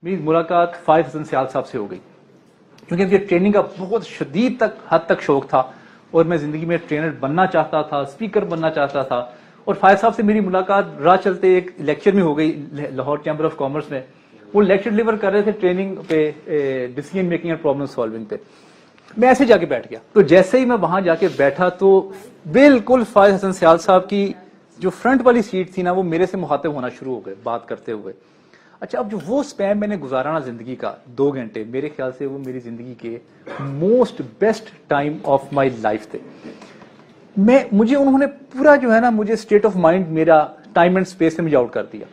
میری ملاقات فائز حسن سیال صاحب سے ہو گئی، کیونکہ مجھے ٹریننگ کا بہت شدید حد تک شوق تھا اور میں زندگی میں ٹرینر بننا چاہتا تھا، اسپیکر بننا چاہتا تھا. اور فائز صاحب سے میری ملاقات راہ چلتے ایک لیکچر میں ہو گئی لاہور چیمبر آف کامرس میں. وہ لیکچر ڈلیور کر رہے تھے ٹریننگ پہ، ڈیسیژن میکنگ اور پرابلم سالونگ پہ. میں ایسے جا کے بیٹھ گیا. تو جیسے ہی میں وہاں جا کے بیٹھا تو بالکل فائز حسن سیال صاحب کی جو فرنٹ والی سیٹ تھی نا، وہ میرے سے مخاطب ہونا شروع ہو گئے بات کرتے ہوئے. اچھا، اب جو وہ سپیم میں نے گزارا نا زندگی کا 2 گھنٹے، میرے خیال سے وہ میری زندگی کے most best time of my life تھے. مجھے انہوں نے پورا جو ہے نا، مجھے اسٹیٹ آف مائنڈ میرا ٹائم اینڈ اسپیس سے مجھے آؤٹ کر دیا.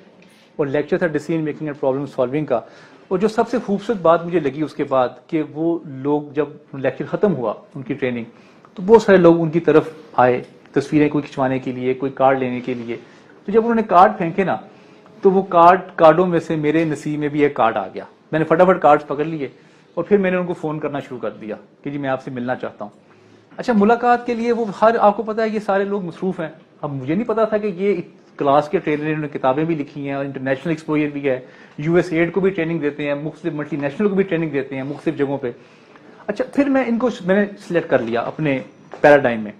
اور لیکچر تھا decision making and problem solving کا. اور جو سب سے خوبصورت بات مجھے لگی اس کے بعد کہ وہ لوگ جب لیکچر ختم ہوا ان کی ٹریننگ، تو بہت سارے لوگ ان کی طرف آئے تصویریں کوئی کھنچوانے کے لیے، کوئی کارڈ لینے کے لیے. تو جب انہوں نے کارڈ پھینکے نا، تو وہ کارڈوں میں سے میرے نصیب میں بھی ایک کارڈ آ گیا. میں نے فٹافٹ کارڈ پکڑ لیے اور پھر میں نے ان کو فون کرنا شروع کر دیا کہ جی میں آپ سے ملنا چاہتا ہوں. اچھا، ملاقات کے لیے وہ آپ کو پتا ہے یہ سارے لوگ مصروف ہیں. اب مجھے نہیں پتا تھا کہ یہ کلاس کے ٹرینر، انہوں نے کتابیں بھی لکھی ہیں اور انٹرنیشنل ایکسپوجر بھی ہے. یو ایس ایڈ کو بھی ٹریننگ دیتے ہیں، مختلف ملٹی نیشنل کو بھی ٹریننگ دیتے ہیں مختلف جگہوں پہ. اچھا، پھر میں نے سلیکٹ کر لیا اپنے پیراڈائم میں.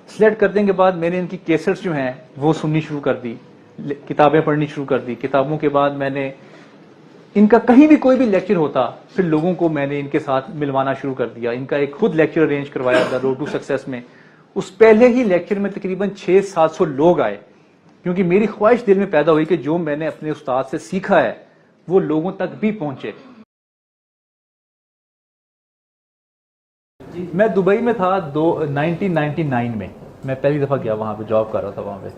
سلیکٹ کرنے کے بعد میں نے ان کی کیسٹس جو ہیں وہ سننی شروع کر دی، کتابیں پڑھنی شروع کر دی. کتابوں کے بعد میں نے ان کا کہیں بھی کوئی بھی لیکچر ہوتا، پھر لوگوں کو میں نے ان کے ساتھ ملوانا شروع کر دیا. ان کا ایک خود لیکچر ارینج کروایا تھا روڈ ٹو سکسیس میں. اس پہلے ہی لیکچر میں تقریباً 600-700 لوگ آئے، کیونکہ میری خواہش دل میں پیدا ہوئی کہ جو میں نے اپنے استاد سے سیکھا ہے وہ لوگوں تک بھی پہنچے. میں دبئی میں تھا 1999 میں پہلی دفعہ گیا وہاں پہ، جاب کر رہا تھا وہاں پہ.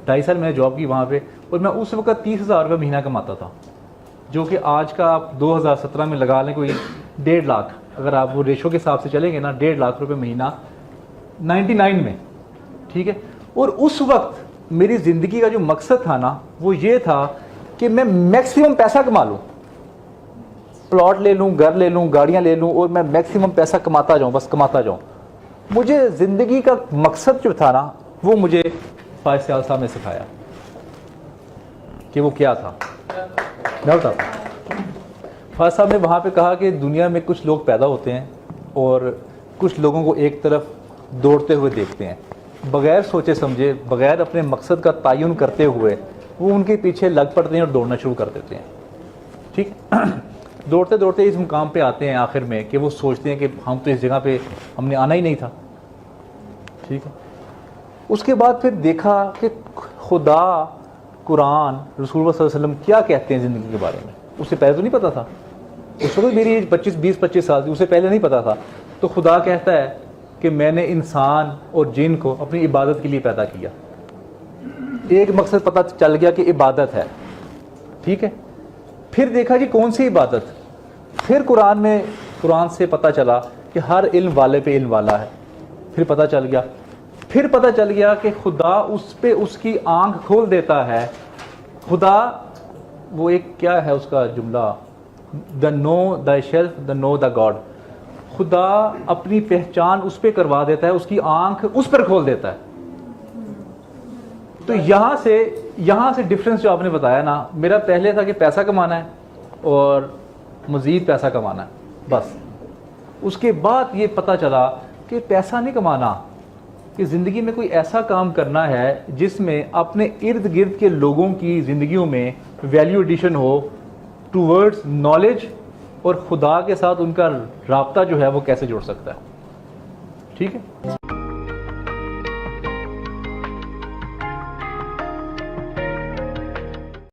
2.5 سال میں نے جاب کی وہاں پہ، اور میں اس وقت 30,000 روپے مہینہ کماتا تھا، جو کہ آج کا آپ 2017 میں لگا لیں کوئی 1.5 لاکھ. اگر آپ وہ ریشو کے حساب سے چلیں گے نا، 1.5 لاکھ روپے مہینہ 99 میں. ٹھیک ہے. اور اس وقت میری زندگی کا جو مقصد تھا نا، وہ یہ تھا کہ میں میکسیمم پیسہ کما لوں، پلاٹ لے لوں، گھر لے لوں، گاڑیاں لے لوں، اور میں میکسیمم پیسہ کماتا جاؤں، بس کماتا جاؤں. مجھے زندگی کا مقصد جو تھا نا، وہ مجھے فائز سیال صاحب نے سکھایا کہ وہ کیا تھا. میں بتاتا ہوں. فائز صاحب نے وہاں پہ کہا کہ دنیا میں کچھ لوگ پیدا ہوتے ہیں اور کچھ لوگوں کو ایک طرف دوڑتے ہوئے دیکھتے ہیں، بغیر سوچے سمجھے، بغیر اپنے مقصد کا تعین کرتے ہوئے وہ ان کے پیچھے لگ پڑتے ہیں اور دوڑنا شروع کر دیتے ہیں. ٹھیک. دوڑتے دوڑتے اس مقام پہ آتے ہیں آخر میں کہ وہ سوچتے ہیں کہ ہم تو اس جگہ پہ ہم نے آنا ہی نہیں تھا. ٹھیک ہے. اس کے بعد پھر دیکھا کہ خدا، قرآن، رسول اللہ صلی اللہ علیہ وسلم کیا کہتے ہیں زندگی کے بارے میں. اس سے پہلے تو نہیں پتا تھا. اس وقت میری 20-25 سال تھی، اس سے پہلے نہیں پتا تھا. تو خدا کہتا ہے کہ میں نے انسان اور جن کو اپنی عبادت کے لیے پیدا کیا. ایک مقصد پتہ چل گیا کہ عبادت ہے. ٹھیک ہے. پھر دیکھا جی کون سی عبادت. پھر قرآن سے پتہ چلا کہ ہر علم والے پہ علم والا ہے. پھر پتہ چل گیا کہ خدا اس پہ اس کی آنکھ کھول دیتا ہے. خدا وہ ایک کیا ہے اس کا جملہ، دا نو the shelf the know the God. خدا اپنی پہچان اس پہ کروا دیتا ہے، اس کی آنکھ اس پر کھول دیتا ہے. تو یہاں سے ڈفرنس جو آپ نے بتایا نا، میرا پہلے تھا کہ پیسہ کمانا ہے اور مزید پیسہ کمانا ہے بس. اس کے بعد یہ پتہ چلا کہ پیسہ نہیں کمانا، کہ زندگی میں کوئی ایسا کام کرنا ہے جس میں اپنے ارد گرد کے لوگوں کی زندگیوں میں ویلیو ایڈیشن ہو ٹورڈز نالج، اور خدا کے ساتھ ان کا رابطہ جو ہے وہ کیسے جوڑ سکتا ہے. ٹھیک ہے.